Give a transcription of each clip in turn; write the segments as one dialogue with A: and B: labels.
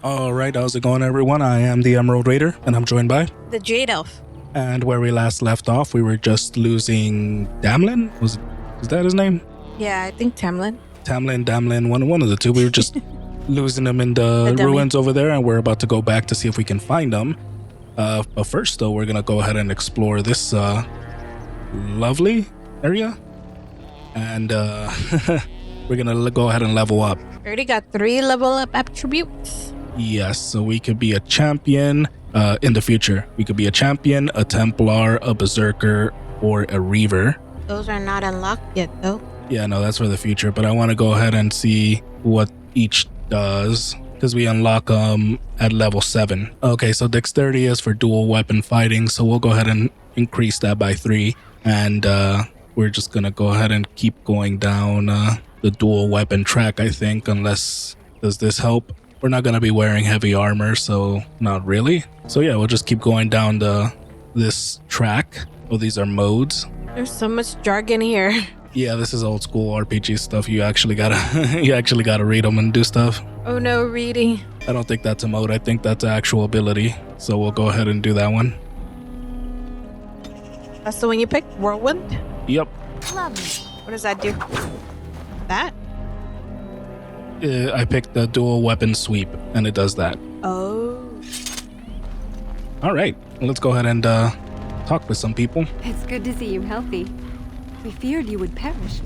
A: All right, how's it going, everyone? I am the Emerald Raider, and I'm joined by.
B: The Jade Elf.
A: And where we last left off, we were just losing Damlin. Was that his name?
B: Yeah, I think Tamlin.
A: Damlin, one of the two. We were just losing them in the
B: dummy.
A: ruins over there, and we're about to go back to see if we can find them. But first, though, we're gonna go ahead and explore this lovely area, and we're gonna go ahead and level up.
B: Already got 3 level up attributes.
A: Yes, so we could be a champion in the future. We could be a champion, a Templar, a Berserker, or a Reaver.
B: Those are not unlocked yet, though.
A: Yeah, no, that's for the future, but I want to go ahead and see what each does, because we unlock at level 7. Okay, so dexterity is for dual weapon fighting, so we'll go ahead and increase that by 3, and we're just going to go ahead and keep going down the dual weapon track, I think, unless... Does this help? We're not going to be wearing heavy armor, so not really. So yeah, we'll just keep going down this track. Oh, these are modes.
B: There's so much jargon here.
A: Yeah, this is old school RPG stuff. You actually gotta read them and do stuff.
B: Oh no, reading.
A: I don't think that's a mode. I think that's an actual ability. So we'll go ahead and do that one.
B: That's the one you picked? Whirlwind?
A: Yep.
B: Lovely. What does that do? That?
A: I picked the dual weapon sweep, and it does that.
B: Oh.
A: All right, let's go ahead and talk with some people.
C: It's good to see you healthy. We feared you would perish.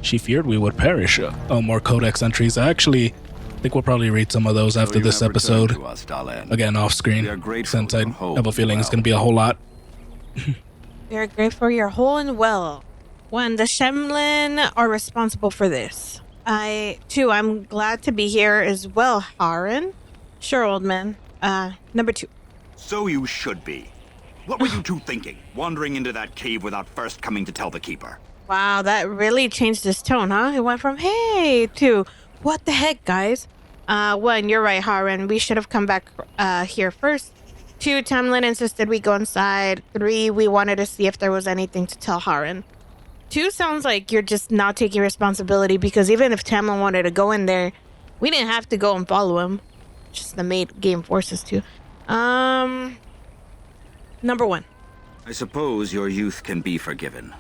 A: She feared we would perish. Oh, more codex entries. I actually think we'll probably read some of those after this episode. Again, off screen, since I have a feeling it's going to be a whole lot.
B: We are grateful for your whole and well. 1, the Shemlin are responsible for this. 2, I'm glad to be here as well, Harren. Sure, old man. Number 2.
D: So you should be. What were you two thinking, wandering into that cave without first coming to tell the keeper?
B: Wow, that really changed his tone, huh? It went from hey to what the heck, guys? 1, you're right, Harren. We should have come back here first. 2, Tamlin insisted we go inside. 3, we wanted to see if there was anything to tell Harren. 2 sounds like you're just not taking responsibility, because even if Tamlin wanted to go in there, we didn't have to go and follow him. Just the made game forces to. Number 1.
D: I suppose your youth can be forgiven.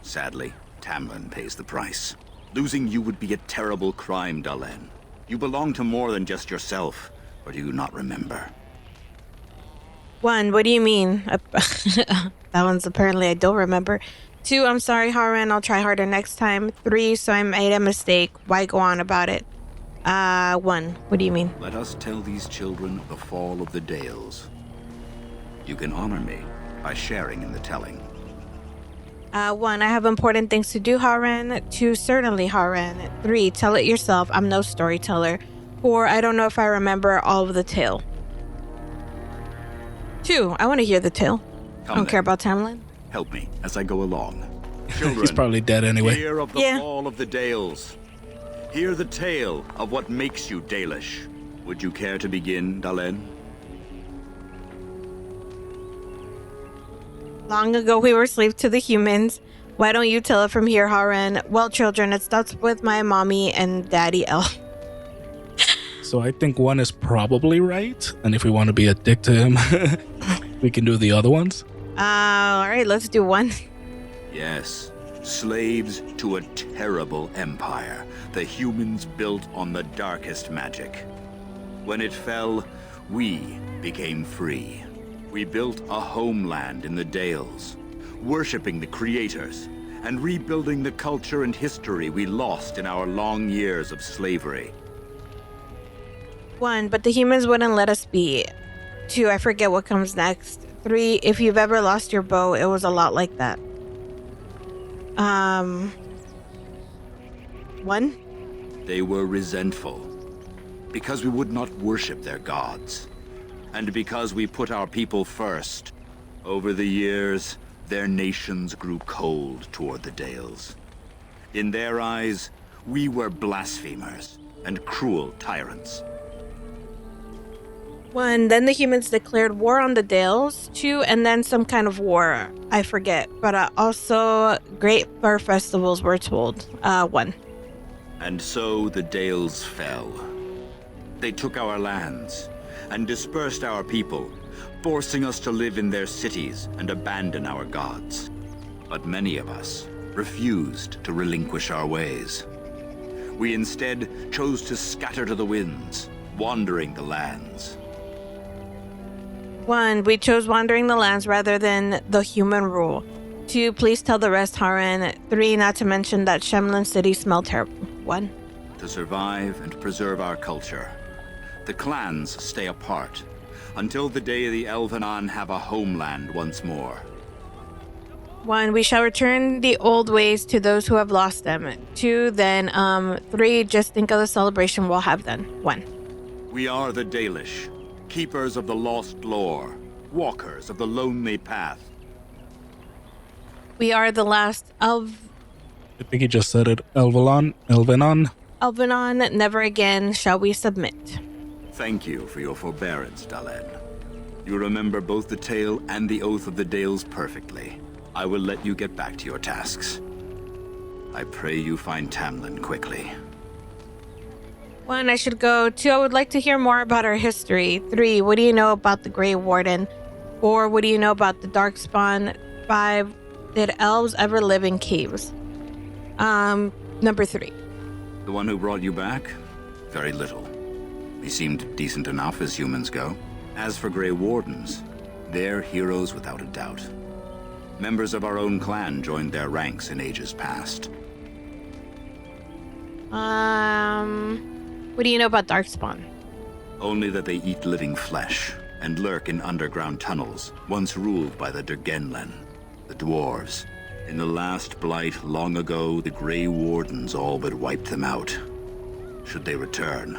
D: Sadly, Tamlin pays the price. Losing you would be a terrible crime, Dalen. You belong to more than just yourself, or do you not remember?
B: 1, what do you mean? That one's apparently I don't remember. 2, I'm sorry, Harren. I'll try harder next time. 3, so I made a mistake. Why go on about it? 1, what do you mean?
D: Let us tell these children the fall of the Dales. You can honor me by sharing in the telling.
B: 1, I have important things to do, Harren. 2, certainly, Harren. 3, tell it yourself. I'm no storyteller. 4, I don't know if I remember all of the tale. 2, I want to hear the tale. I don't care about Tamlin.
D: Help me as I go along. Children,
A: He's probably dead anyway.
D: hear of the
B: Yeah.
D: fall of the Dales. Hear the tale of what makes you Dalish. Would you care to begin, Dalen?
B: Long ago, we were slaves to the humans. Why don't you tell it from here, Harren? Well, children, it starts with my mommy and daddy Elf.
A: So I think 1 is probably right, and if we want to be a dick to him, we can do the other ones.
B: All right, let's do 1.
D: Yes. Slaves to a terrible empire the humans built on the darkest magic. When it fell, we became free. We built a homeland in the Dales, worshipping the creators and rebuilding the culture and history we lost in our long years of slavery.
B: 1, but the humans wouldn't let us be. 2, I forget what comes next. 3, if you've ever lost your bow, it was a lot like that. 1?
D: They were resentful because we would not worship their gods, and because we put our people first. Over the years, their nations grew cold toward the Dales. In their eyes, we were blasphemers and cruel tyrants.
B: 1, then the humans declared war on the Dales. 2, and then some kind of war. I forget. But also, great fur festivals were told. 1.
D: And so the Dales fell. They took our lands and dispersed our people, forcing us to live in their cities and abandon our gods. But many of us refused to relinquish our ways. We instead chose to scatter to the winds, wandering the lands.
B: 1. We chose wandering the lands rather than the human rule. 2. Please tell the rest, Harren. 3. Not to mention that Shemlin City smelled terrible. 1.
D: To survive and preserve our culture, the clans stay apart until the day the Elvenon have a homeland once more.
B: 1. We shall return the old ways to those who have lost them. 2. Then, 3. Just think of the celebration we'll have then. 1.
D: We are the Dalish, keepers of the lost lore, walkers of the lonely path.
B: We are the last of
A: I think he just said it. Elvenon.
B: Elvenon. Never again shall we submit.
D: Thank you for your forbearance, Dalen. You remember both the tale and the Oath of the Dales perfectly. I will let you get back to your tasks. I pray you find Tamlin quickly.
B: 1. I should go. 2. I would like to hear more about our history. 3. What do you know about the Grey Warden? 4. What do you know about the Darkspawn? 5. Did elves ever live in caves? Number 3.
D: The one who brought you back? Very little. He seemed decent enough as humans go. As for Grey Wardens, they're heroes without a doubt. Members of our own clan joined their ranks in ages past.
B: What do you know about Darkspawn?
D: Only that they eat living flesh and lurk in underground tunnels, once ruled by the Dergenlen, the dwarves. In the last blight long ago, the Grey Wardens all but wiped them out. Should they return,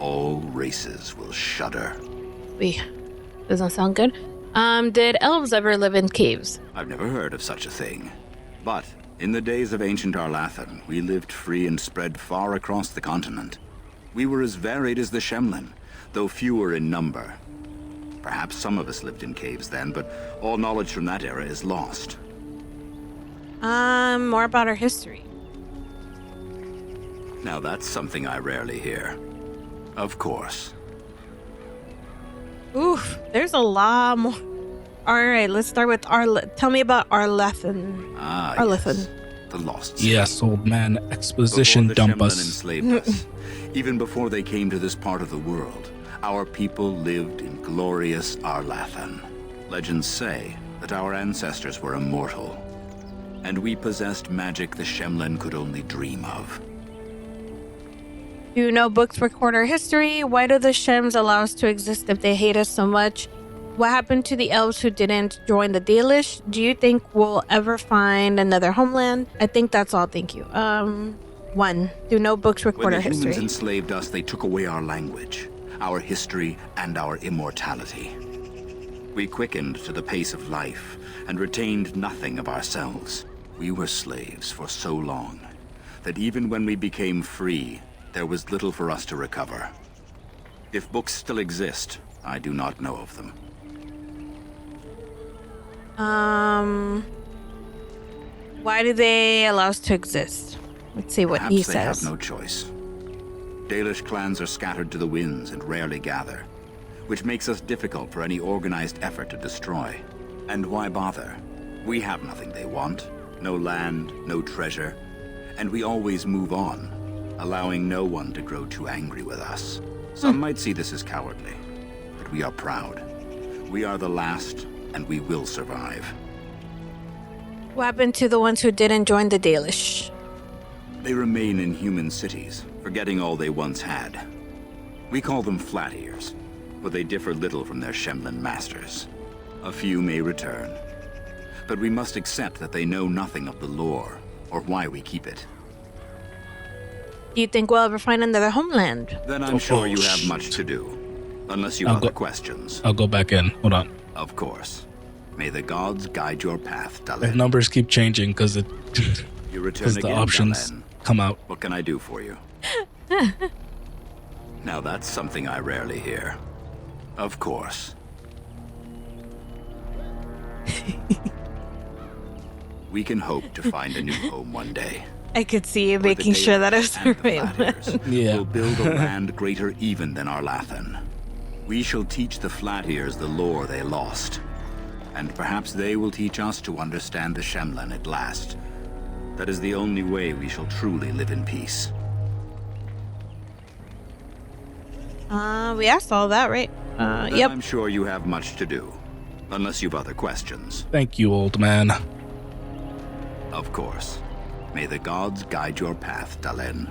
D: all races will shudder.
B: Doesn't sound good. Did elves ever live in caves?
D: I've never heard of such a thing. But in the days of ancient Arlathan, we lived free and spread far across the continent. We were as varied as the Shemlin, though fewer in number. Perhaps some of us lived in caves then, but all knowledge from that era is lost.
B: More about our history.
D: Now that's something I rarely hear. Of course.
B: Oof, there's a lot more. Alright, let's start with tell me about Arlathan. Arlathan.
D: Yes. The lost city.
A: Yes, old man. Exposition
D: Before the
A: dump
D: Shemlin
A: us.
D: enslaved us, even before they came to this part of the world, our people lived in glorious Arlathan. Legends say that our ancestors were immortal, and we possessed magic the Shemlin could only dream of.
B: Do no books record our history? Why do the Shems allow us to exist if they hate us so much? What happened to the elves who didn't join the Dalish? Do you think we'll ever find another homeland? I think that's all, thank you. 1. Do no books record
D: When
B: our
D: the humans
B: history?
D: enslaved us, they took away our language, our history, and our immortality. We quickened to the pace of life and retained nothing of ourselves. We were slaves for so long that even when we became free, there was little for us to recover. If books still exist, I do not know of them.
B: Why do they allow us to exist? Let's see what
D: Perhaps
B: he
D: they
B: says.
D: have no choice. Dalish clans are scattered to the winds and rarely gather, which makes us difficult for any organized effort to destroy. And why bother? We have nothing they want. No land, no treasure. And we always move on, allowing no one to grow too angry with us. Some might see this as cowardly, but we are proud. We are the last, and we will survive.
B: What happened to the ones who didn't join the Dalish?
D: They remain in human cities, forgetting all they once had. We call them flat ears, but they differ little from their Shemlin masters. A few may return, but we must accept that they know nothing of the lore, or why we keep it.
B: Do you think we'll ever find another homeland?
D: Then I'm sure you have much to do, unless you
A: I'll
D: have other
A: go-
D: questions.
A: I'll go back in. Hold on.
D: Of course. May the gods guide your path,
A: The
D: Dalen.
A: numbers keep changing because it
D: You return
A: because the
D: again,
A: options
D: Dalen.
A: come out.
D: What can I do for you? Now that's something I rarely hear. Of course. We can hope to find a new home one day.
B: I could see you
D: where the
B: making sure that it was
D: Daelish
B: the
D: and the
B: right
D: Flat
B: one.
D: Ears
A: Yeah.
D: will build a land greater even than Arlathan. We shall teach the Flat Ears the lore they lost. And perhaps they will teach us to understand the Shemlen at last. That is the only way we shall truly live in peace.
B: We asked all that, right?
D: Then
B: Yep.
D: I'm sure you have much to do. Unless you've other questions.
A: Thank you, old man.
D: Of course. May the gods guide your path, Dalen.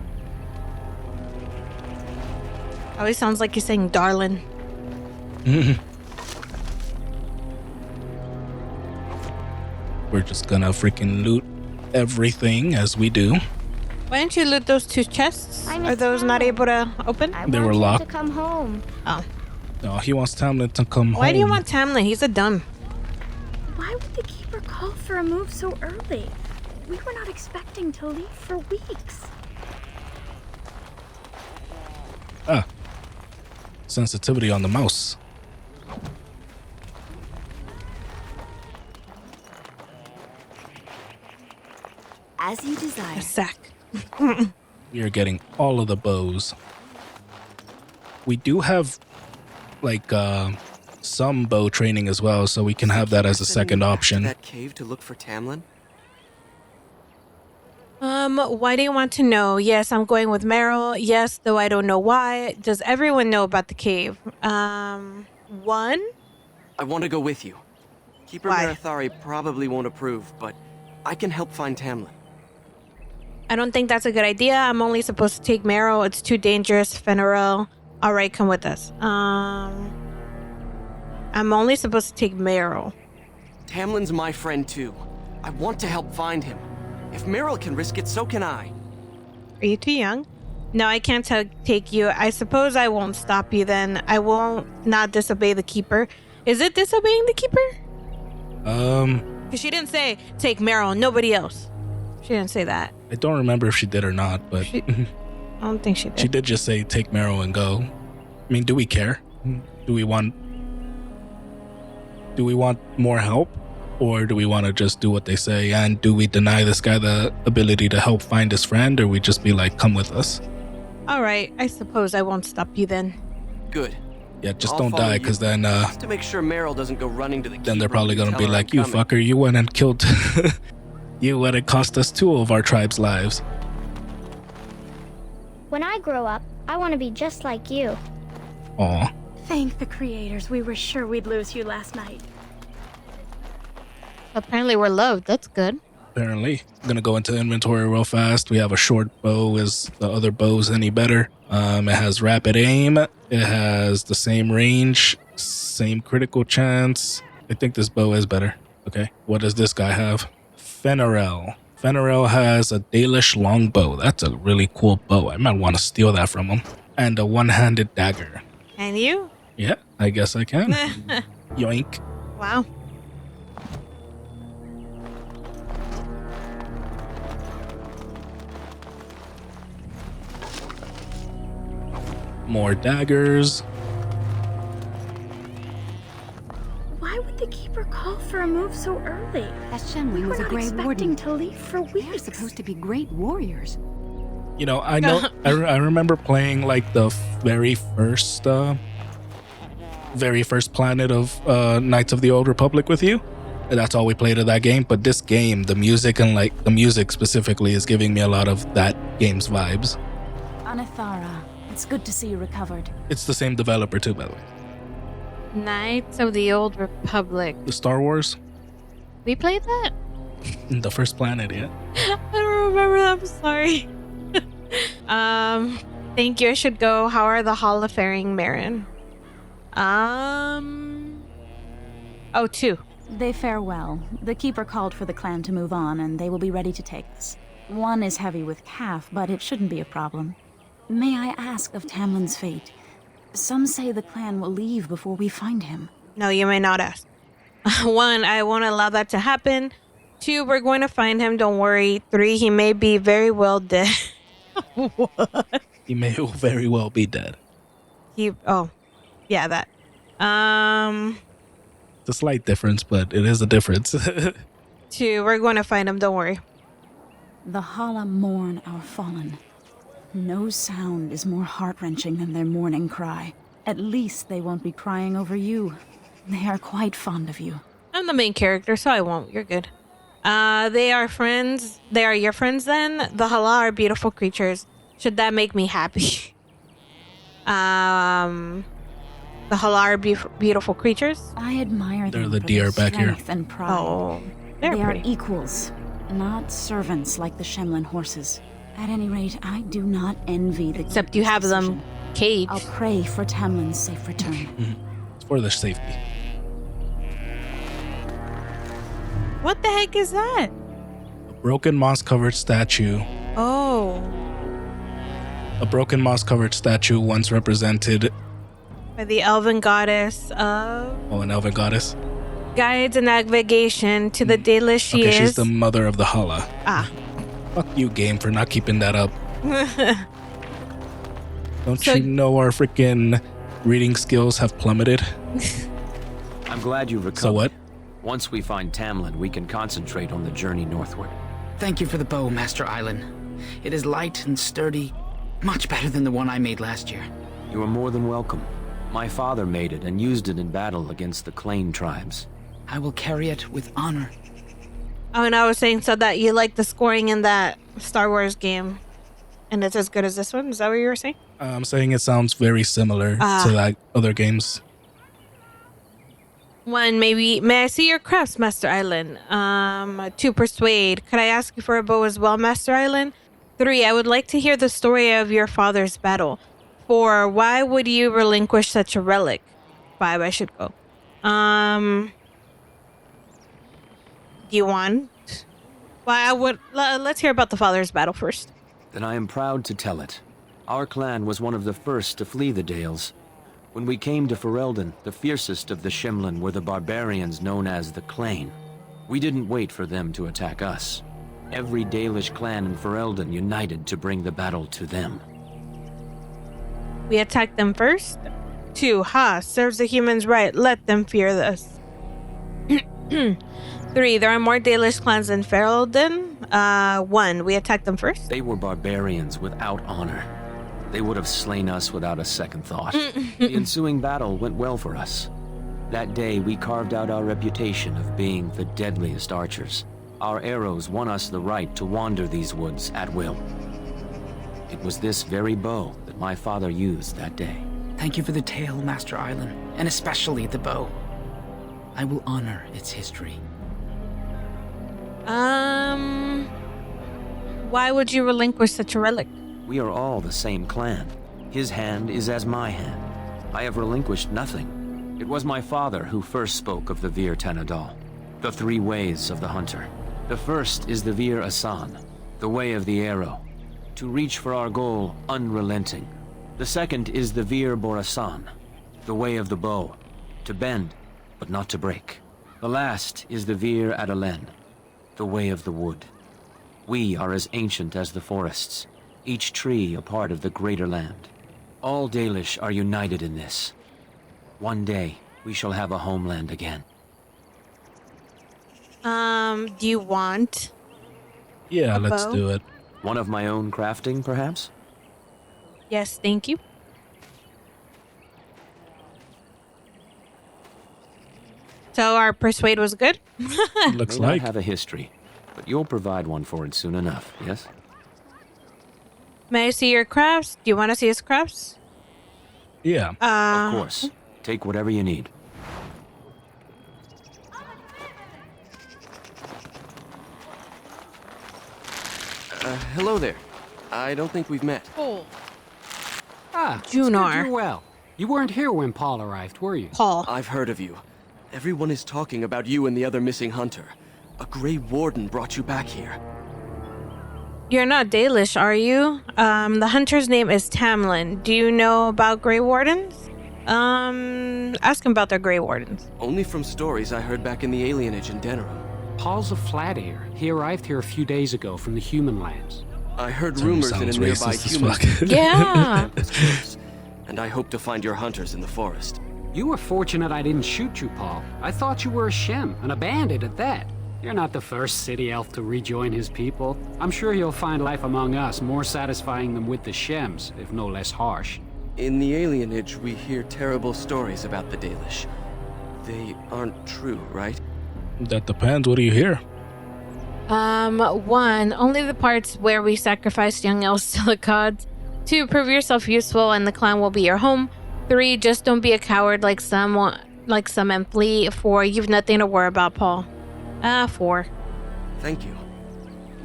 B: Always sounds like you're saying darling.
A: We're just gonna freaking loot everything as we do.
B: Why didn't you loot those 2 chests?
E: I
B: Are
E: missed
B: those not
E: out.
B: able to open?
E: I
A: They
E: want
A: were
E: him
A: locked.
E: to come home.
B: Oh.
A: No, he wants Tamlin to come home.
B: Why do you want Tamlin? He's a dumb.
F: Why would the Keeper call for a move so early? We were not expecting to leave for weeks.
A: sensitivity on the mouse?
C: As you desire.
B: A sack.
A: We are getting all of the bows. We do have like some bow training as well, so we can have that as a second option.
G: That cave to look for Tamlin?
B: Why do you want to know? Yes, I'm going with Meryl. Yes, though I don't know why. Does everyone know about the cave? One?
G: I want to go with you. Keeper
B: Why?
G: Marathari probably won't approve, but I can help find Tamlin.
B: I don't think that's a good idea. I'm only supposed to take Meryl. It's too dangerous. Fenrirel. All right, come with us. I'm only supposed to take Meryl.
G: Tamlin's my friend too. I want to help find him. If Meryl can risk it, so can I.
B: Are you too young? No, I can't take you. I suppose I won't stop you then. I won't not disobey the keeper. Is it disobeying the keeper? Because she didn't say take Meryl, nobody else. She didn't say that.
A: I don't remember if she did or not, but
B: I don't think she did.
A: she did just say take Meryl and go. I mean, do we care? Do we want more help? Or do we want to just do what they say? And do we deny this guy the ability to help find his friend? Or we just be like, come with us?
B: All right, I suppose I won't stop you then.
G: Good.
A: Yeah, just
G: I'll
A: don't
G: follow
A: die,
G: you.
A: because then
G: Just to make sure Meryl doesn't go running to the
A: then they're
G: Keeper
A: probably
G: when
A: going
G: you
A: to be
G: tell her
A: like,
G: I'm
A: you
G: coming."
A: fucker, you went and killed... you went and cost us 2 of our tribe's lives.
E: When I grow up, I want to be just like you.
A: Aw.
F: Thank the creators. We were sure we'd lose you last night.
B: Apparently we're loved. That's good.
A: Apparently. I'm going to go into inventory real fast. We have a short bow. Is the other bows any better? It has rapid aim. It has the same range, same critical chance. I think this bow is better. Okay. What does this guy have? Fenrirel. Fenrirel has a Dalish longbow. That's a really cool bow. I might want to steal that from him. And a one-handed dagger.
B: And you?
A: Yeah, I guess I can. Yoink.
B: Wow.
A: More daggers.
F: Why would the Keeper call for a move so early?
C: That
F: We
C: Shenwen
F: were
C: was a
F: not
C: Grey
F: expecting
C: Warden.
F: to leave for
C: They're
F: weeks.
C: supposed to be great warriors.
A: You know, I know. I remember playing like the very first planet of Knights of the Old Republic with you. And that's all we played of that game. But this game, the music and like the music specifically, is giving me a lot of that game's vibes.
H: Anathara, it's good to see you recovered.
A: It's the same developer too, by the way.
B: Knights of the Old Republic.
A: The Star Wars,
B: We played that?
A: the first planet, yeah.
B: I don't remember that. I'm sorry. Thank you. I should go. How are the Hall of faring Marin? Oh, 2.
H: They fare well. The Keeper called for the clan to move on, and they will be ready to take us. One is heavy with calf, but it shouldn't be a problem. May I ask of Tamlin's fate? Some say the clan will leave before we find him.
B: No, you may not ask. 1, I won't allow that to happen. 2, we're going to find him. Don't worry. 3, he may be very well dead. What?
A: He may very well be dead.
B: Oh, yeah, that.
A: It's a slight difference, but it is a difference.
B: 2, we're going to find him. Don't worry.
H: The Hala mourn our fallen. No sound is more heart-wrenching than their mourning cry. At least they won't be crying over you. They are quite fond of you.
B: I'm the main character, so I won't. You're good. They are friends. They are your friends then? The Hala are beautiful creatures. Should that make me happy? The Hala are beautiful creatures.
H: I admire
A: They're
H: them
A: the
H: for
A: deer
H: their
A: back here.
H: strength and pride.
B: Oh, they're
H: They
B: pretty.
H: are equals, not servants like the Shemlin horses. At any rate, I do not envy the
B: Except you have them
H: decision.
B: caged.
H: I'll pray for Tamlin's safe return.
A: It's for their safety.
B: What the heck is that?
A: A broken moss-covered statue.
B: Oh,
A: A broken moss-covered statue once represented
B: by the elven goddess of
A: an elven goddess.
B: guides and navigation to the Dalish she
A: Okay,
B: is.
A: she's the mother of the Hala.
B: Ah.
A: Fuck you, game, for not keeping that up. Don't
B: So-
A: you know our freaking reading skills have plummeted?
I: I'm glad you recovered.
A: So what?
I: Once we find Tamlin, we can concentrate on the journey northward.
J: Thank you for the bow, Master Island. It is light and sturdy, much better than the one I made last year.
I: You are more than welcome. My father made it and used it in battle against the Clane tribes.
J: I will carry it with honor.
B: Oh, and I was saying so that you like the scoring in that Star Wars game, and it's as good as this one. Is that what you were saying?
A: I'm saying it sounds very similar
B: Ah.
A: to like other games.
B: One, maybe. May I see your crafts, Master Island? 2, persuade. Could I ask you for a bow as well, Master Island? 3, I would like to hear the story of your father's battle. 4, why would you relinquish such a relic? 5, I should go. Do you want? Well, I would. Let's hear about the father's battle first.
I: Then I am proud to tell it. Our clan was one of the first to flee the Dales. When we came to Ferelden, the fiercest of the Shemlin were the barbarians known as the Clane. We didn't wait for them to attack us. Every Dalish clan in Ferelden united to bring the battle to them.
B: We attacked them first. 2, serves the humans right. Let them fear us. 3, there are more Dalish clans in Ferelden. 1, we attacked them first.
I: They were barbarians without honor. They would have slain us without a second thought. The ensuing battle went well for us. That day, we carved out our reputation of being the deadliest archers. Our arrows won us the right to wander these woods at will. It was this very bow that my father used that day.
J: Thank you for the tale, Master Island, and especially the bow. I will honor its history.
B: Why would you relinquish such a relic?
I: We are all the same clan. His hand is as my hand. I have relinquished nothing. It was my father who first spoke of the Vir Tanadal, the 3 ways of the hunter. The first is the Vir Asan, the way of the arrow, to reach for our goal unrelenting. The second is the Vir Borasan, the way of the bow, to bend but not to break. The last is the Vir Adalen, the way of the wood. We are as ancient as the forests, each tree a part of the greater land. All Dalish are united in this. One day, we shall have a homeland again.
B: Do you want?
A: Yeah,
B: A
A: let's
B: bow?
A: do it.
I: One of my own crafting, perhaps?
B: Yes, thank you. So our persuade was good?
A: Looks
I: May
A: like.
I: not have a history, but you'll provide one for it soon enough, yes?
B: May I see your crafts? Do you want to see his crafts?
A: Yeah.
I: Of course. Take whatever you need.
G: Hello there. I don't think we've met.
B: Paul.
K: Ah,
B: Junar.
K: you're well. You weren't here when Paul arrived, were you?
B: Paul.
G: I've heard of you. Everyone is talking about you and the other missing hunter. A Grey Warden brought you back here.
B: You're not Dalish, are you? The hunter's name is Tamlin. Do you know about Grey Wardens? Ask him about their Grey Wardens.
G: Only from stories I heard back in the alienage in Denerim.
K: Paul's a flat air. He arrived here a few days ago from the human lands.
G: I heard
A: Sounds
G: rumors in a nearby
A: racist as
G: human
A: fuck.
B: Yeah.
G: was close, and I hope to find your hunters in the forest.
K: You were fortunate I didn't shoot you, Paul. I thought you were a Shem, and a bandit at that. You're not the first city elf to rejoin his people. I'm sure you'll find life among us more satisfying than with the Shems, if no less harsh.
G: In the alienage, we hear terrible stories about the Dalish. They aren't true, right?
A: That depends. What do you hear?
B: 1, only the parts where we sacrificed young elves to the gods. 2, prove yourself useful and the clan will be your home. 3, just don't be a coward like some and flee. 4, you've nothing to worry about, Paul. 4.
G: Thank you.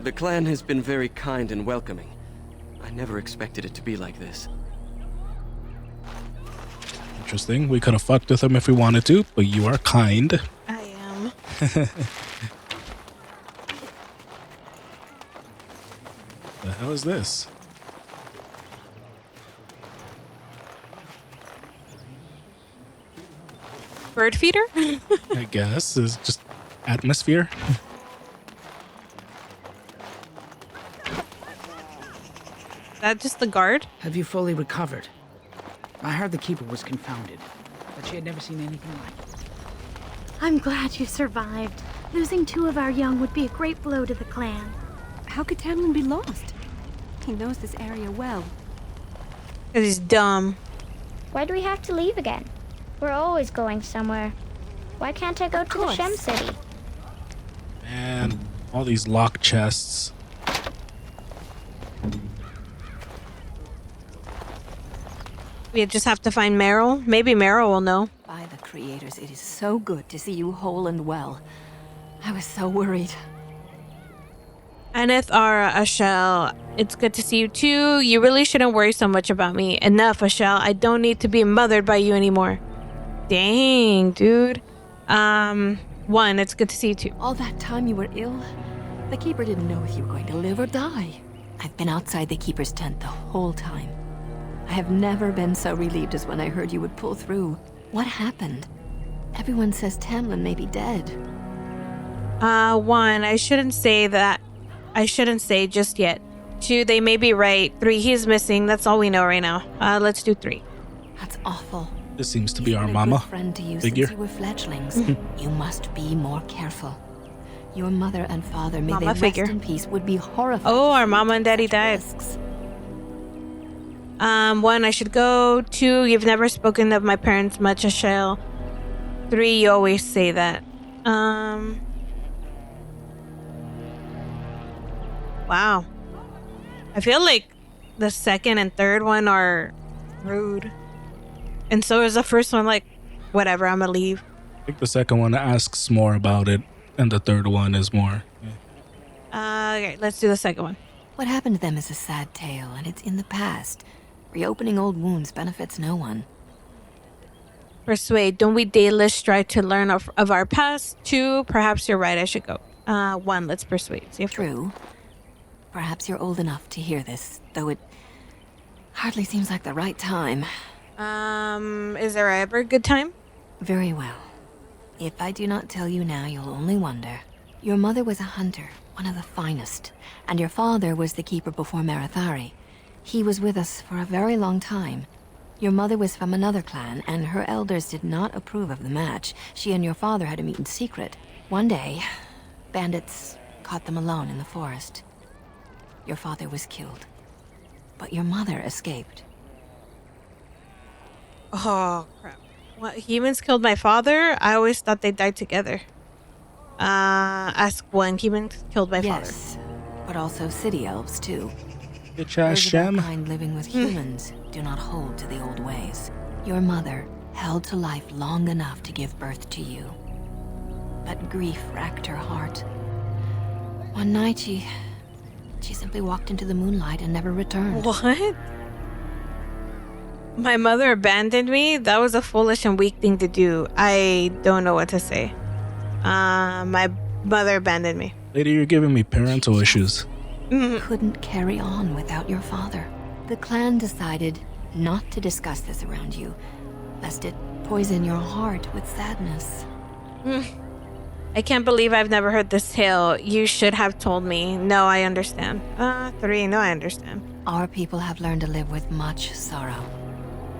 G: The clan has been very kind and welcoming. I never expected it to be like this.
A: Interesting. We could have fucked with him if we wanted to, but you are kind.
B: I am.
A: The hell is this?
B: Bird feeder?
A: I guess is just atmosphere.
B: Is that just the guard?
J: Have you fully recovered? I heard the Keeper was confounded, but she had never seen anything like it.
F: I'm glad you survived. Losing 2 of our young would be a great blow to the clan.
C: How could Tamlin be lost? He knows this area well.
B: Because he's dumb.
E: Why do we have to leave again? We're always going somewhere. Why can't I go to the Shem City?
A: And all these locked chests.
B: We just have to find Meryl. Maybe Meryl will know.
L: By the creators, it is so good to see you whole and well. I was so worried.
B: Aneth, Ara, Ashel, it's good to see you too. You really shouldn't worry so much about me. Enough, Ashel. I don't need to be mothered by you anymore. Dang, dude. 1, it's good to see you too.
L: All that time you were ill, the Keeper didn't know if you were going to live or die. I've been outside the Keeper's tent the whole time. I have never been so relieved as when I heard you would pull through. What happened? Everyone says Tamlin may be dead.
B: 1, I shouldn't say that. I shouldn't say just yet. 2, they may be right. 3, he's missing. That's all we know right now. Let's do 3.
L: That's awful.
A: This seems to be
L: He's
A: our
L: been a
A: mama
L: good friend to you
A: figure.
L: since you were fledglings. You must be more careful. Your mother and father, may
B: Mama
L: they
B: figure.
L: rest in peace, would be horrified.
B: Oh,
L: to
B: our
L: see
B: mama and daddy
L: such
B: died.
L: risks.
B: 1, I should go. 2, you've never spoken of my parents much, Ashel. 3, you always say that. Wow. I feel like the second and third one are rude. And so is the first one, like, whatever, I'm gonna leave.
A: I think the second one asks more about it, and the third one is more.
B: Okay, let's do the second one.
L: What happened to them is a sad tale, and it's in the past. Reopening old wounds benefits no one.
B: Persuade, don't we Dalish strive to learn of our past? 2, perhaps you're right, I should go. 1, let's persuade. See if
L: True. Perhaps you're old enough to hear this, though it hardly seems like the right time.
B: Is there ever a good time?
L: Very well. If I do not tell you now, you'll only wonder. Your mother was a hunter, one of the finest, and your father was the Keeper before Marathari. He was with us for a very long time. Your mother was from another clan, and her elders did not approve of the match. She and your father had to meet in secret. One day, bandits caught them alone in the forest. Your father was killed, but your mother escaped.
B: Oh, crap. What, humans killed my father? I always thought they died together. Ask 1, humans killed my father.
L: Yes, but also city elves, too.
A: Bitch ass
L: Those of our
A: Shem.
L: kind living with humans do not hold to the old ways. Your mother held to life long enough to give birth to you. But grief racked her heart. One night she simply walked into the moonlight and never returned.
B: What? My mother abandoned me? That was a foolish and weak thing to do. I don't know what to say. My mother abandoned me.
A: Lady, you're giving me parental issues.
L: Couldn't carry on without your father. The clan decided not to discuss this around you, lest it poison your heart with sadness.
B: I can't believe I've never heard this tale. You should have told me. No, I understand. 3, no, I understand.
L: Our people have learned to live with much sorrow.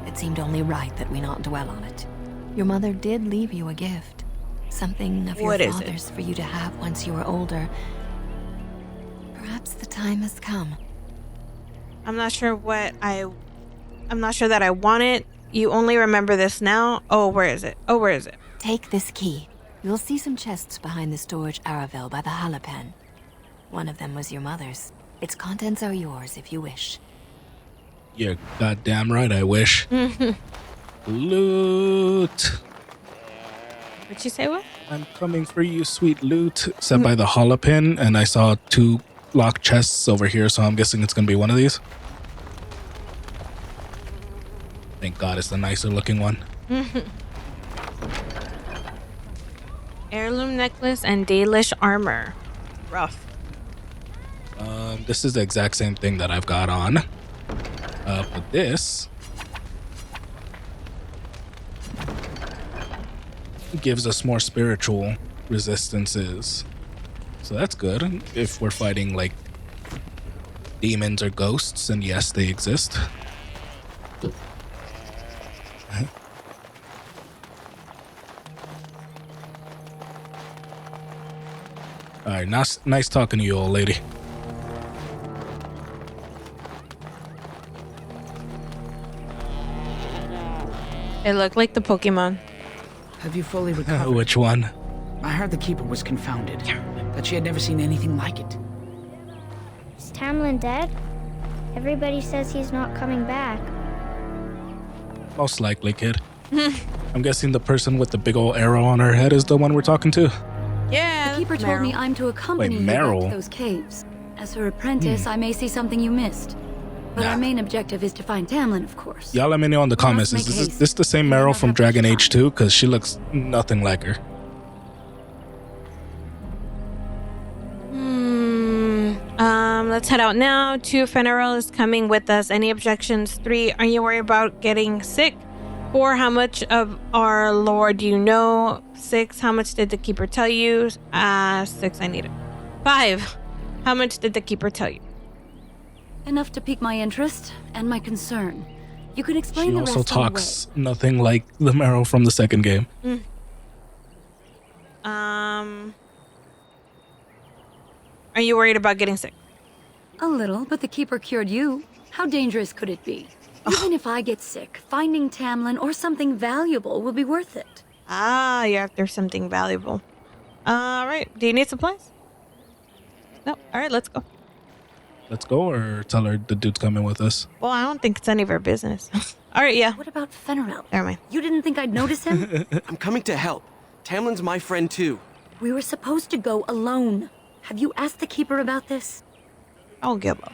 L: It seemed only right that we not dwell on it. Your mother did leave you a gift. Something of your
B: What is it?
L: father's for you to have once you are older. Perhaps the time has come.
B: I'm not sure that I want it. You only remember this now? Oh, where is it?
L: Take this key. You'll see some chests behind the storage Aravel by the Halapen. One of them was your mother's. Its contents are yours if you wish.
A: You're goddamn right, I wish. Loot.
B: What'd you say, what?
A: I'm coming for you, sweet loot. Said by the Holopin, and I saw 2 locked chests over here, so I'm guessing it's gonna be one of these. Thank God it's the nicer looking one.
B: Heirloom necklace and Dalish armor. Rough.
A: This is the exact same thing that I've got on. But this gives us more spiritual resistances. So that's good if we're fighting like demons or ghosts, and yes, they exist. Alright, nice talking to you, old lady.
B: It looked like the Pokemon.
J: Have you fully recovered?
A: Which one?
J: I heard the Keeper was confounded. That she had never seen anything like it.
E: Is Tamlin dead? Everybody says he's not coming back.
A: Most likely, kid. I'm guessing the person with the big old arrow on her head is the one we're talking to.
B: Yeah.
C: The Keeper told me I'm to accompany you back
A: Meryl?
C: to those caves. As her apprentice, I may see something you missed. But our main objective is to find Tamlin, of course.
A: Y'all let me know in the comments.
C: make
A: Is this the same Meryl from Dragon Age 2? Because she looks nothing like her.
B: Let's head out now. 2, Fenarel is coming with us. Any objections? 3, are you worried about getting sick? 4, how much of our lore do you know? 6, how much did the Keeper tell you? 6, I need it. 5, how much did the Keeper tell you?
C: Enough to pique my interest and my concern. You can explain
A: She
C: the
A: also
C: rest on the way.
A: talks nothing like the Meryl from the second game.
B: Are you worried about getting sick?
C: A little, but the Keeper cured you. How dangerous could it be? Even if I get sick, finding Tamlin or something valuable will be worth it.
B: Ah, you're after something valuable. Alright, do you need supplies? No, alright, let's go.
A: Let's go, or tell her the dude's coming with us.
B: Well, I don't think it's any of our business. Alright, yeah.
C: What about Fenarel?
B: Never mind.
C: You didn't think I'd notice him?
G: I'm coming to help. Tamlin's my friend too.
C: We were supposed to go alone. Have you asked the Keeper about this?
B: I'll give up.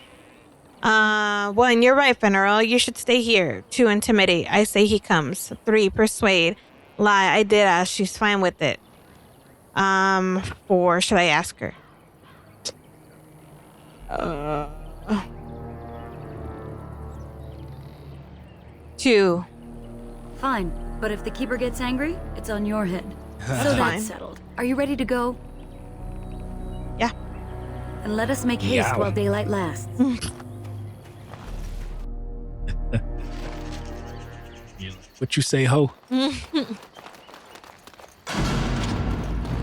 B: 1, you're right, Fenarel. You should stay here. 2, intimidate. I say he comes. 3, persuade. Lie, I did ask. She's fine with it. 4, should I ask her? 2.
C: Fine, but if the Keeper gets angry, it's on your head. So
B: Fine.
C: that's settled. Are you ready to go?
B: Yeah.
C: And let us make haste
A: Yeah.
C: while daylight lasts.
A: What you say, ho?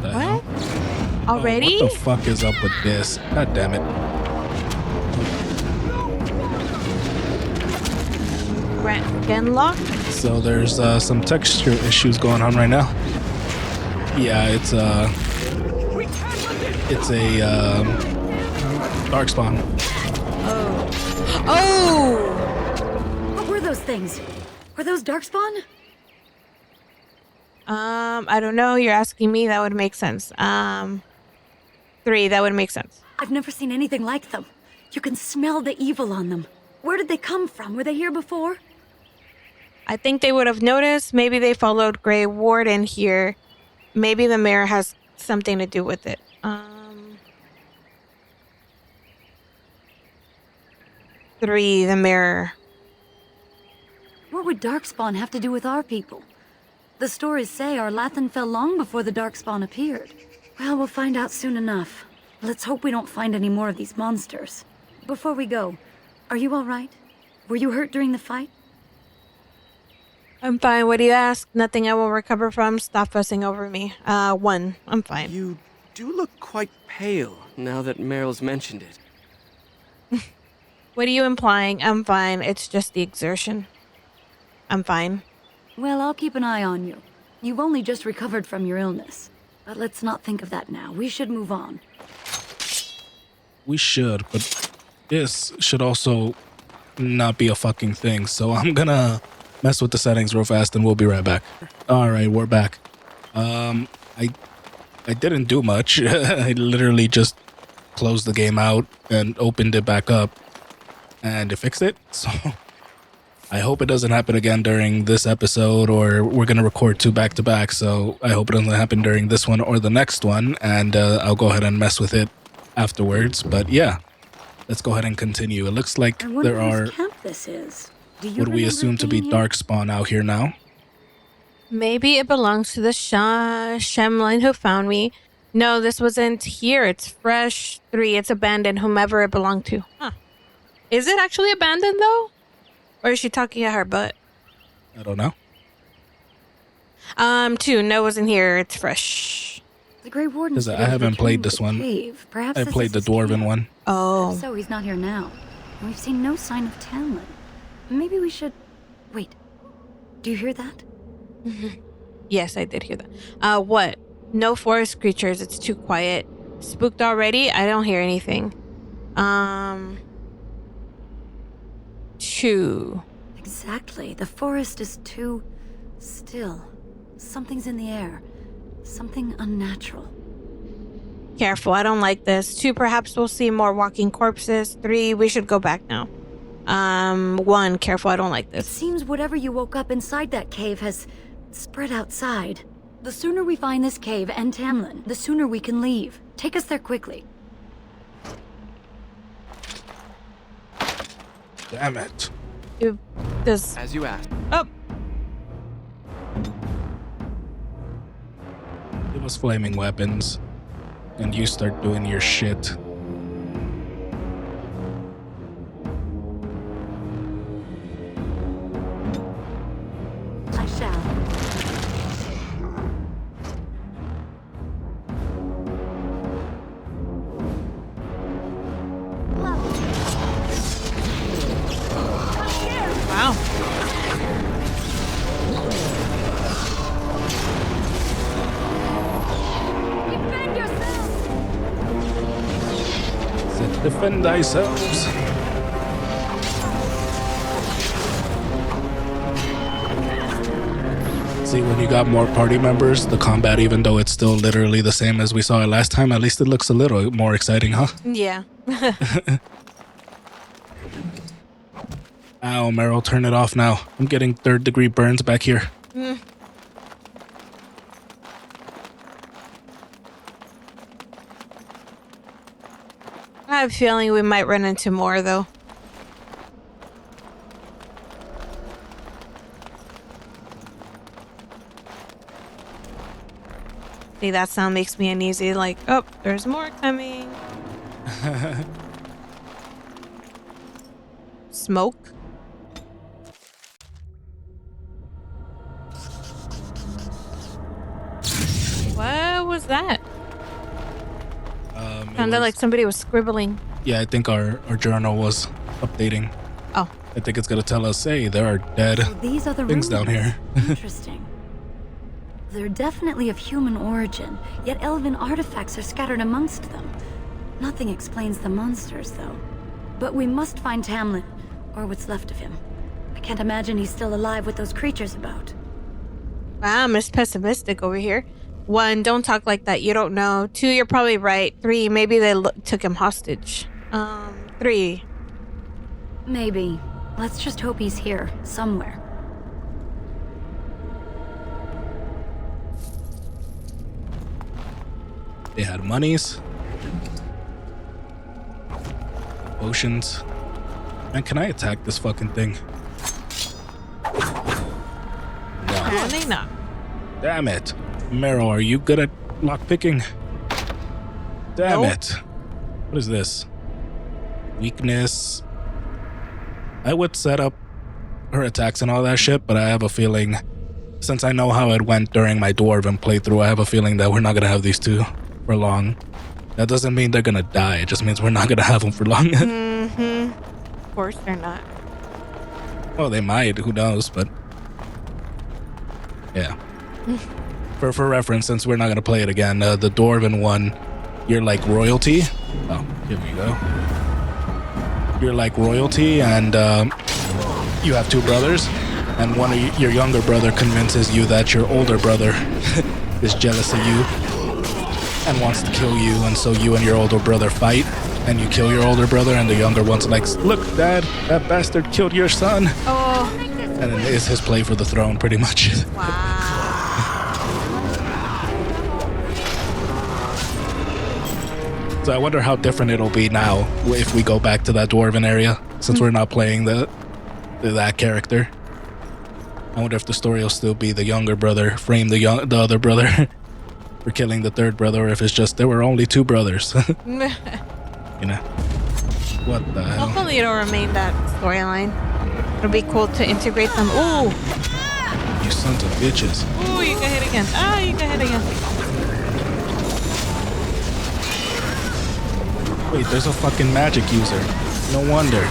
B: What? Already?
A: What the fuck is up with this? God damn it.
B: Genlock?
A: So there's some texture issues going on right now. Yeah, it's a Darkspawn.
B: Oh!
C: What were those things? Were those Darkspawn?
B: I don't know. You're asking me. That would make sense. 3, that would make sense.
C: I've never seen anything like them. You can smell the evil on them. Where did they come from? Were they here before?
B: I think they would have noticed. Maybe they followed Grey Warden here. Maybe the mayor has something to do with it. 3, the mayor.
C: What would Darkspawn have to do with our people? The stories say our Lathan fell long before the Darkspawn appeared. Well, we'll find out soon enough. Let's hope we don't find any more of these monsters. Before we go, are you all right? Were you hurt during the fight?
B: I'm fine. What do you ask? Nothing I won't recover from. Stop fussing over me. 1. I'm fine.
G: You do look quite pale now that Meryl's mentioned it.
B: What are you implying? I'm fine. It's just the exertion. I'm fine.
C: Well, I'll keep an eye on you. You've only just recovered from your illness. But let's not think of that now. We should move on.
A: We should, but this should also not be a fucking thing. So I'm gonna mess with the settings real fast and we'll be right back. All right, we're back. I didn't do much. I literally just closed the game out and opened it back up and it fixed it. So I hope it doesn't happen again during this episode, or we're going to record 2 back to back. So I hope it doesn't happen during this one or the next one. And I'll go ahead and mess with it afterwards. But yeah, let's go ahead and continue. It looks like there are
C: Camp this is. Do you
A: what we
C: remember
A: assume to be
C: being here?
A: Darkspawn out here now.
B: Maybe it belongs to the Shemlin who found me. No, this wasn't here. It's fresh. 3, it's abandoned, whomever it belonged to. Huh. Is it actually abandoned, though? Or is she talking at her butt?
A: I don't know.
B: 2, no, it wasn't here. It's fresh.
C: The Grey Warden.
A: Because I haven't played this one.
C: Perhaps
A: I
C: this
A: played
C: is
A: the
C: his
A: Dwarven
C: camp.
A: one.
B: Oh.
C: So he's not here now. And we've seen no sign of Tamlin. Maybe we should... Wait. Do you hear that?
B: Yes, I did hear that. What? No forest creatures. It's too quiet. Spooked already? I don't hear anything. 2.
C: Exactly. The forest is too... still. Something's in the air. Something unnatural.
B: Careful, I don't like this. 2, perhaps we'll see more walking corpses. 3, we should go back now. 1, careful, I don't like
C: It
B: this.
C: seems whatever you woke up inside that cave has spread outside. The sooner we find this cave and Tamlin, the sooner we can leave. Take us there quickly.
A: Damn it.
B: Does...
G: As you asked.
B: Oh!
A: It was flaming weapons. And you start doing your shit.
C: I shall.
B: Wow.
C: Defend yourself!
A: Said defend ourselves. See, when you got more party members, the combat, even though it's still literally the same as we saw it last time, at least it looks a little more exciting, huh?
B: Yeah.
A: Ow, Meryl, turn it off now. I'm getting 3rd-degree burns back here.
B: I have a feeling we might run into more, though. See, that sound makes me uneasy. Like, oh, there's more coming. Smoke. What was that? Sounded like somebody was scribbling.
A: Yeah, I think our journal was updating.
B: Oh.
A: I think it's gonna tell us, hey, there are dead
C: These are the
A: things down
C: ruins.
A: here.
C: Interesting. They're definitely of human origin, yet elven artifacts are scattered amongst them. Nothing explains the monsters, though. But we must find Tamlin, or what's left of him. I can't imagine he's still alive with those creatures about.
B: Wow, Miss Pessimistic over here. 1, don't talk like that. You don't know. 2, you're probably right. 3, maybe they took him hostage. 3.
C: Maybe. Let's just hope he's here, somewhere.
A: They had monies. Potions. Man, can I attack this fucking thing? No.
B: Apparently not.
A: Damn it. Meryl, are you good at lockpicking? Damn
B: Nope.
A: it. What is this? Weakness. I would set up her attacks and all that shit, but I have a feeling, since I know how it went during my Dwarven playthrough, I have a feeling that we're not gonna have these two for long. That doesn't mean they're gonna die, it just means we're not gonna have them for long.
B: Mm-hmm. Of course they're not.
A: Oh, they might, who knows, but yeah. For reference, since we're not gonna play it again, the Dwarven one, you're like royalty. Oh, here we go. You're like royalty, and you have two brothers, and one of your younger brother convinces you that your older brother is jealous of you and wants to kill you, and so you and your older brother fight, and you kill your older brother, and the younger one's like, look, Dad, that bastard killed your son.
B: Oh.
A: And it is his play for the throne, pretty much.
B: Wow.
A: So I wonder how different it'll be now if we go back to that Dwarven area, since we're not playing that character. I wonder if the story will still be the younger brother frame the other brother for killing the third brother, or if it's just there were only two brothers. You know, what the hell?
B: Hopefully it'll remain that storyline. It'll be cool to integrate them. Ooh.
A: You sons of bitches.
B: Ooh, you got hit again. Ah, you got hit again.
A: Wait, there's a fucking magic user. No wonder.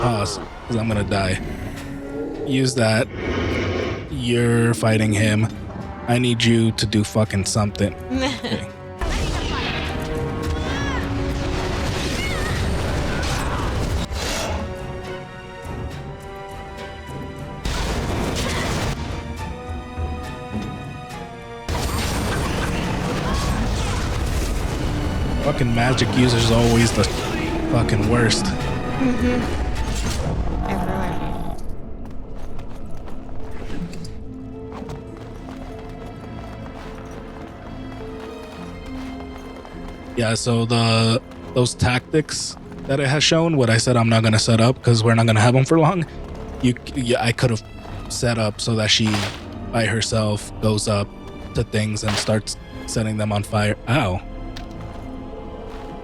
A: Pause, because I'm gonna die. Use that. You're fighting him. I need you to do fucking something. Okay. Fucking magic users always the fucking worst.
B: Mm-hmm. Everywhere.
A: Yeah, so those tactics that it has shown, what I said I'm not gonna set up because we're not gonna have them for long. I could have set up so that she by herself goes up to things and starts setting them on fire. Ow.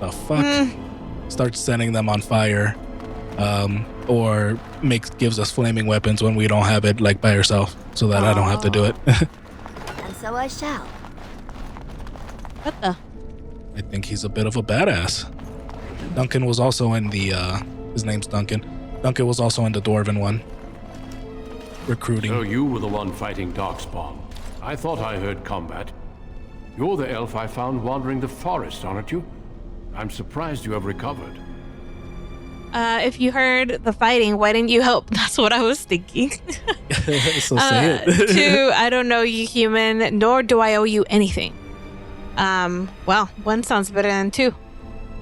A: The fuck? Starts setting them on fire, or gives us flaming weapons when we don't have it, like by herself, so that I don't have to do it.
E: And so I shall.
B: What the?
A: I think he's a bit of a badass. Duncan was also in the his name's Duncan. Duncan was also in the Dwarven one. Recruiting.
M: So you were the one fighting Darkspawn. I thought I heard combat. You're the elf I found wandering the forest, aren't you? I'm surprised you have recovered.
B: If you heard the fighting, why didn't you help? That's what I was thinking.
A: So say it.
B: 2, I don't know you human, nor do I owe you anything. Well, 1 sounds better than 2.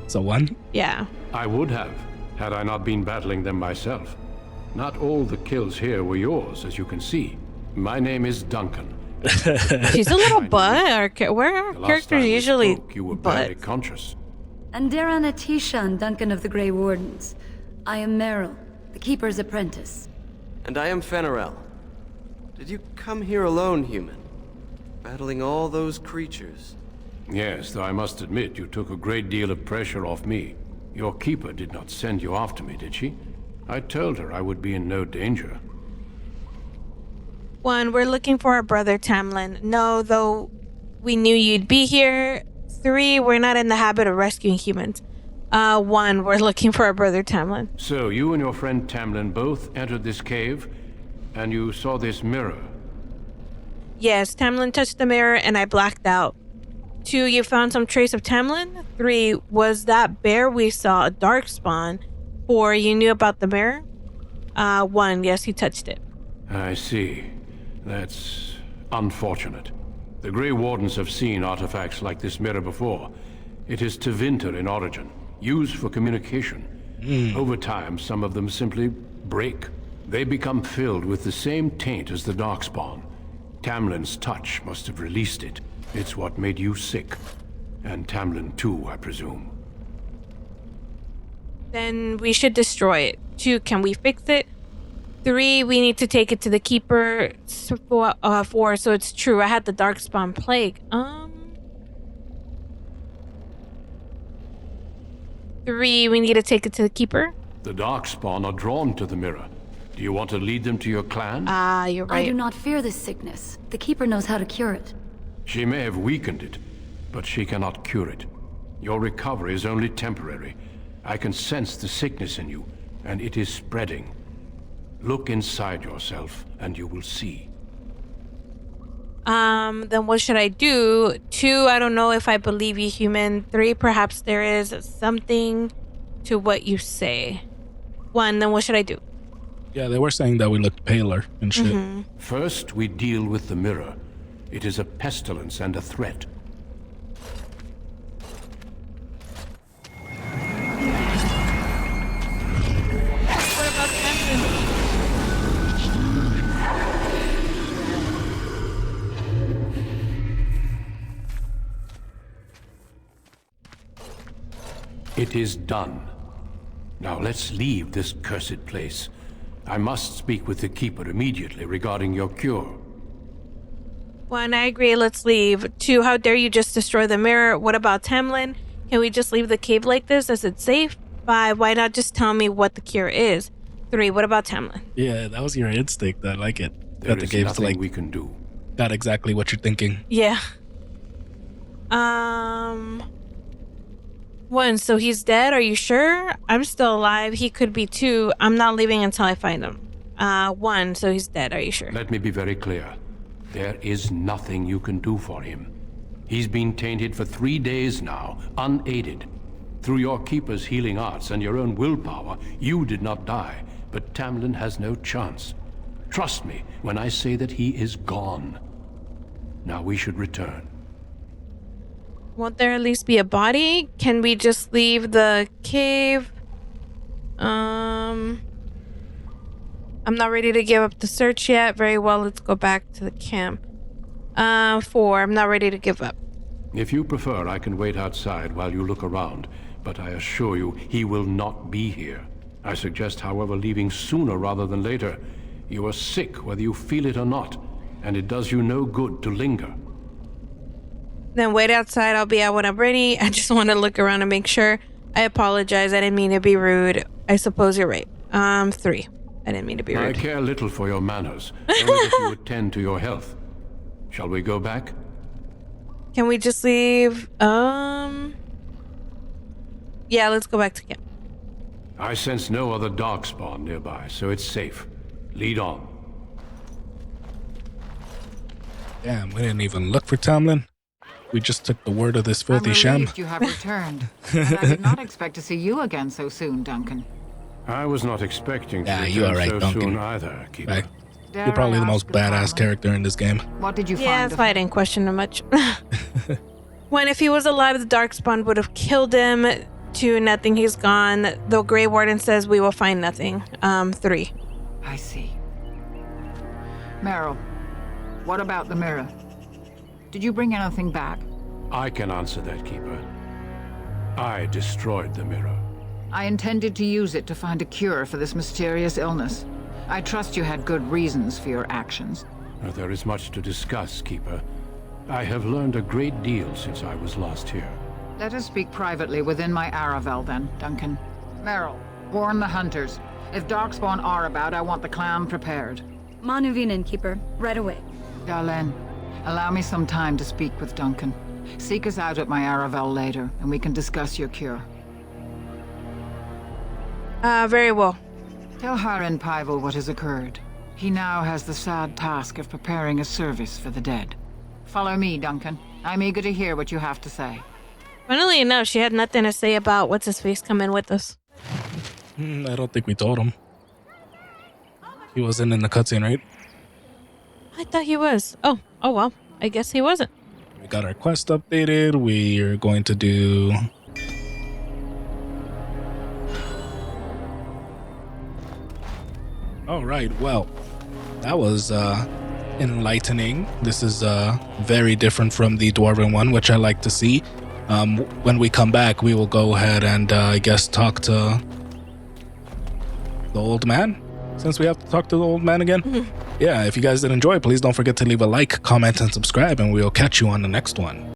A: So 1?
B: Yeah.
M: I would have, had I not been battling them myself. Not all the kills here were yours, as you can see. My name is Duncan.
B: She's a little butt. Where are characters usually
M: you were barely conscious.
C: Andaran Atishan, Duncan of the Grey Wardens. I am Meryl, the Keeper's apprentice.
G: And I am Fenarel. Did you come here alone, human? Battling all those creatures?
M: Yes, though I must admit you took a great deal of pressure off me. Your keeper did not send you after me, did she? I told her I would be in no danger.
B: 1, we're looking for our brother Tamlin. No, though we knew you'd be here. 3, we're not in the habit of rescuing humans. 1, we're looking for our brother Tamlin.
M: So you and your friend Tamlin both entered this cave, and you saw this mirror.
B: Yes, Tamlin touched the mirror and I blacked out. 2, you found some trace of Tamlin. 3, was that bear we saw a Darkspawn. 4, you knew about the mirror. 1, yes, he touched it.
M: I see. That's unfortunate. The Grey Wardens have seen artifacts like this mirror before. It is Tevinter in origin, used for communication. Over time, some of them simply break. They become filled with the same taint as the Darkspawn. Tamlin's touch must have released it. It's what made you sick. And Tamlin too, I presume.
B: Then we should destroy it. 2, can we fix it? 3, we need to take it to the Keeper. 4, so it's true. I had the Darkspawn plague. 3, we need to take it to the Keeper.
M: The Darkspawn are drawn to the mirror. Do you want to lead them to your clan?
B: You're right.
C: I do not fear this sickness. The Keeper knows how to cure it.
M: She may have weakened it, but she cannot cure it. Your recovery is only temporary. I can sense the sickness in you, and it is spreading. Look inside yourself, and you will see.
B: Then what should I do? 2, I don't know if I believe you, human. 3, perhaps there is something to what you say. 1, then what should I do?
A: Yeah, they were saying that we looked paler and shit.
M: First, we deal with the mirror. It is a pestilence and a threat.
B: What about Tamlin?
M: It is done. Now let's leave this cursed place. I must speak with the Keeper immediately regarding your cure.
B: 1, I agree, let's leave. 2, how dare you just destroy the mirror? What about Tamlin? Can we just leave the cave like this? Is it safe? 5, why not just tell me what the cure is? 3, what about Tamlin?
A: Yeah, that was your instinct. I like it.
M: There is nothing we can do.
A: Got exactly what you're thinking.
B: Yeah. 1, so he's dead? Are you sure? I'm still alive. He could be 2. I'm not leaving until I find him. 1, so he's dead. Are you sure?
M: Let me be very clear. There is nothing you can do for him. He's been tainted for 3 days now, unaided. Through your Keeper's healing arts and your own willpower, you did not die, but Tamlin has no chance. Trust me when I say that he is gone. Now we should return.
B: Won't there at least be a body? Can we just leave the cave? I'm not ready to give up the search yet. Very well, let's go back to the camp. 4, I'm not ready to give up.
M: If you prefer, I can wait outside while you look around, but I assure you, he will not be here. I suggest, however, leaving sooner rather than later. You are sick, whether you feel it or not, and it does you no good to linger.
B: Then wait outside. I'll be out when I'm ready. I just want to look around and make sure. I apologize. I didn't mean to be rude. I suppose you're right. 3. I didn't mean to be rude.
M: I care little for your manners, only that you attend to your health. Shall we go back?
B: Can we just leave? Yeah, let's go back to camp.
M: I sense no other Darkspawn nearby, so it's safe. Lead on.
A: Damn, we didn't even look for Tamlin. We just took the word of this filthy
N: I'm
A: sham.
N: relieved you have returned. But I did not expect to see you again so soon, Duncan.
M: I was not expecting to
A: you
M: return
A: are right,
M: so
A: Duncan.
M: soon either, Keeper.
A: Right. You're probably the most badass character in this game.
N: What did you
B: Yeah,
N: find?
B: that's why I didn't question him much. When if he was alive, the Darkspawn would have killed him. 2, nothing, he's gone. The Grey Warden says we will find nothing. 3.
N: I see. Meryl, what about the mirror? Did you bring anything back?
M: I can answer that, Keeper. I destroyed the mirror.
N: I intended to use it to find a cure for this mysterious illness. I trust you had good reasons for your actions.
M: There is much to discuss, Keeper. I have learned a great deal since I was last here.
N: Let us speak privately within my Aravel then, Duncan. Meryl, warn the hunters. If Darkspawn are about, I want the clan prepared.
C: Manuvinen, Keeper, right away.
N: Darlene, allow me some time to speak with Duncan. Seek us out at my Aravel later, and we can discuss your cure.
B: Very well.
N: Tell Harin Pyvel what has occurred. He now has the sad task of preparing a service for the dead. Follow me, Duncan. I'm eager to hear what you have to say.
B: Funnily enough, she had nothing to say about what's-his-face coming with us.
A: I don't think we told him. He wasn't in the cutscene, right?
B: I thought he was. Oh well. I guess he wasn't.
A: We got our quest updated. We are going to do... All right, well, that was enlightening. This is very different from the Dwarven one, which I like to see. When we come back, we will go ahead and I guess talk to the old man, since we have to talk to the old man again. Yeah, if you guys did enjoy, please don't forget to leave a like, comment, and subscribe, and we'll catch you on the next one.